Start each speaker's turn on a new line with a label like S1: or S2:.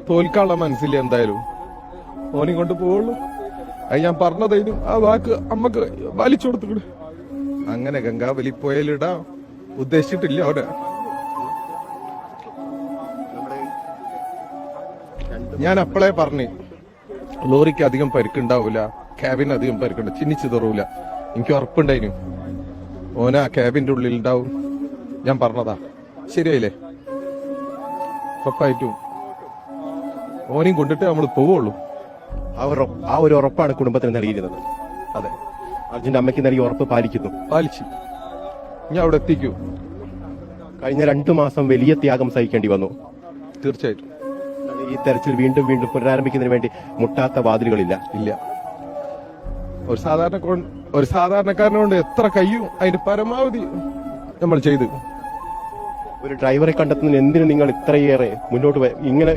S1: തോൽക്കാനുള്ള മനസ്സില്ല എന്തായാലും. ഓനെ കൊണ്ട് പോവുള്ളൂ. അത് ഞാൻ പറഞ്ഞതേനും ആ വാക്ക് അമ്മക്ക് വലിച്ചു കൊടുത്തിട്ട് അങ്ങനെ ഗംഗാവലി പോയാലിടാ ഉദ്ദേശിച്ചിട്ടില്ല അവിടെ. ഞാൻ അപ്പളേ പറഞ്ഞു ലോറിക്ക് അധികം പരിക്കുണ്ടാവൂല, ക്യാബിന് അധികം പരിക്കുണ്ട്, ചിന്നിച്ചു തറൂല. എനിക്ക് ഉറപ്പുണ്ടായിരുന്നു ഓന ആ ക്യാബിന്റെ ഉള്ളിൽ ഉണ്ടാവും. ഞാൻ പറഞ്ഞതാ, ശരിയായില്ലേ? ഉറപ്പായിട്ടും ഓനെയും കൊണ്ടിട്ട് നമ്മൾ പോവുള്ളൂ.
S2: ആ ഒരു ഉറപ്പാണ് കുടുംബത്തിന് നൽകിയിരുന്നത്.
S1: അതെ,
S2: അർജുന്റെ അമ്മയ്ക്ക് നൽകിയ ഉറപ്പ്
S1: പാലിച്ചു. ഞാൻ അവിടെ എത്തിക്കൂ.
S2: കഴിഞ്ഞ 2 മാസം വലിയ ത്യാഗം സഹിക്കേണ്ടി വന്നു.
S1: തീർച്ചയായിട്ടും
S2: ഈ തെരച്ചിൽ വീണ്ടും പുനരാരംഭിക്കുന്നതിന് വേണ്ടി മുട്ടാത്ത വാതിലുകളില്ല.
S1: ഇല്ല. ഒരു സാധാരണക്കാരനെ കൊണ്ട് എത്ര കഴിയും അതിന്റെ പരമാവധി നമ്മൾ ചെയ്തു.
S2: ഒരു ഡ്രൈവറെ കണ്ടെത്തുന്നതിന് എന്തിനു നിങ്ങൾ ഇത്രയേറെ മുന്നോട്ട് ഇങ്ങനെ